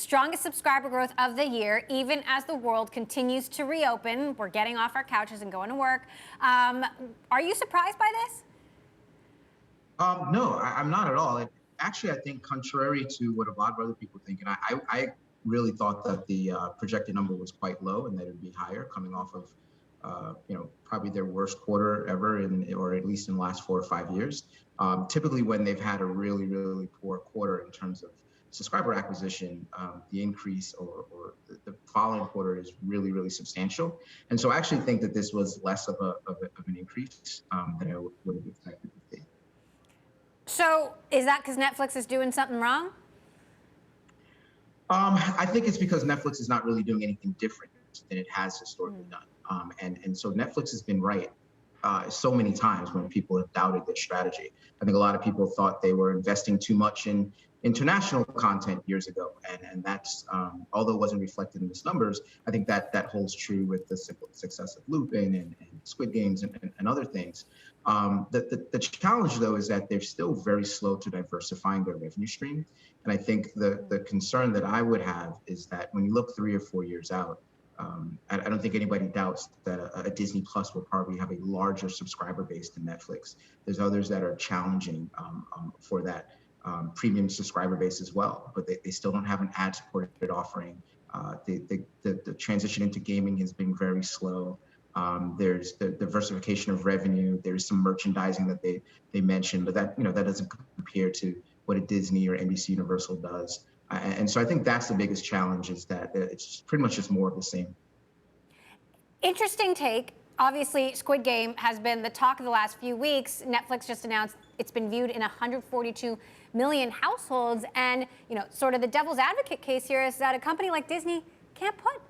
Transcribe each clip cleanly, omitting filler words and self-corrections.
strongest subscriber growth of the year, even as the world continues to reopen. We're getting off our couches and going to work. Are you surprised by this? No, I'm not at all. Actually, I think contrary to what a lot of other people think, and I really thought that the projected number was quite low and that it would be higher coming off of, probably their worst quarter ever, or at least in the last 4 or 5 years. Typically, when they've had a really, really poor quarter in terms of subscriber acquisition, the increase or the following quarter is really, really substantial. And so I actually think that this was less of an increase than I would have expected to see. So is that because Netflix is doing something wrong? I think it's because Netflix is not really doing anything different than it has historically done. And so Netflix has been right so many times when people have doubted their strategy. I think a lot of people thought they were investing too much in international content years ago. And that's, although it wasn't reflected in these numbers, I think that holds true with the success of Lupin and Squid Games and other things. The challenge, though, is that they're still very slow to diversifying their revenue stream. And I think the concern that I would have is that when you look 3 or 4 years out, I don't think anybody doubts that a Disney Plus will probably have a larger subscriber base than Netflix. There's others that are challenging for that premium subscriber base as well, but they still don't have an ad-supported offering. The transition into gaming has been very slow. There's the diversification of revenue. There's some merchandising that they mentioned, but that doesn't compare to what a Disney or NBC Universal does. And so I think that's the biggest challenge, is that it's pretty much just more of the same. Interesting take. Obviously, Squid Game has been the talk of the last few weeks. Netflix just announced it's been viewed in 142 million households. And, sort of the devil's advocate case here is that a company like Disney can't put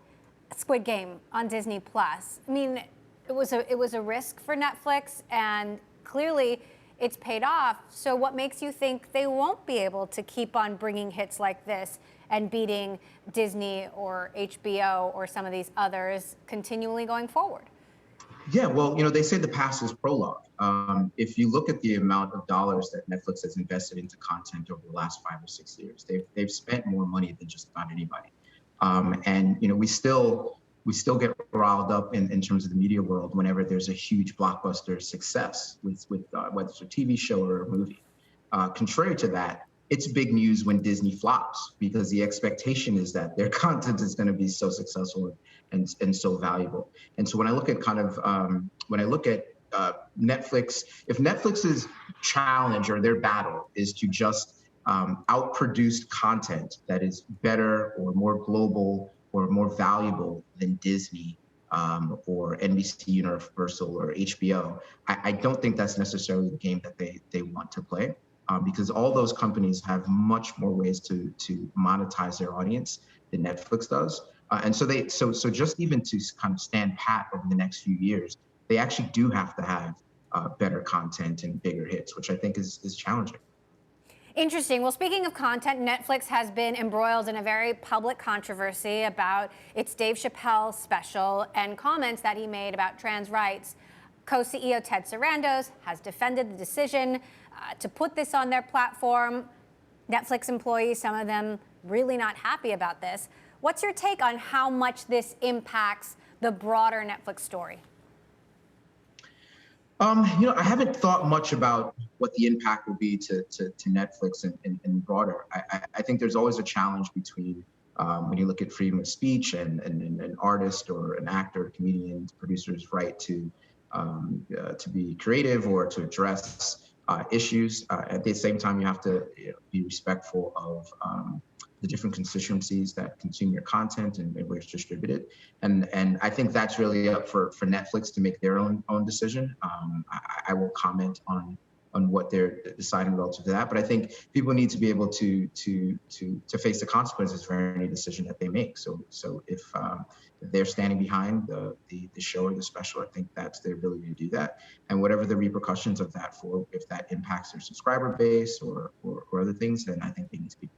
Squid Game on Disney Plus. I mean, it was a risk for Netflix, and clearly it's paid off. So what makes you think they won't be able to keep on bringing hits like this and beating Disney or HBO or some of these others continually going forward? Yeah, well, they say the past is prologue. If you look at the amount of dollars that Netflix has invested into content over the last 5 or 6 years, they've spent more money than just about anybody. And we still get riled up in terms of the media world whenever there's a huge blockbuster success with whether it's a TV show or a movie. Contrary to that, it's big news when Disney flops, because the expectation is that their content is going to be so successful and so valuable. And so when I look at Netflix, if Netflix's challenge or their battle is to just outproduce content that is better or more global or more valuable than Disney or NBC Universal or HBO, I don't think that's necessarily the game that they want to play, because all those companies have much more ways to monetize their audience than Netflix does. And so just even to kind of stand pat over the next few years, they actually do have to have better content and bigger hits, which I think is challenging. Interesting. Well, speaking of content, Netflix has been embroiled in a very public controversy about its Dave Chappelle special and comments that he made about trans rights. Co-CEO Ted Sarandos has defended the decision to put this on their platform. Netflix employees, some of them really not happy about this. What's your take on how much this impacts the broader Netflix story? I haven't thought much about what the impact will be to Netflix and broader. I think there's always a challenge between when you look at freedom of speech and an artist or an actor, comedian, producer's right to be creative or to address issues. At the same time, you have to be respectful of the different constituencies that consume your content and where it's distributed. And I think that's really up for Netflix to make their own decision. I will comment on what they're deciding relative to that, but I think people need to be able to face the consequences for any decision that they make. So if they're standing behind the show or the special, I think that's their ability to do that. And whatever the repercussions of that if that impacts their subscriber base or other things, then I think they need to be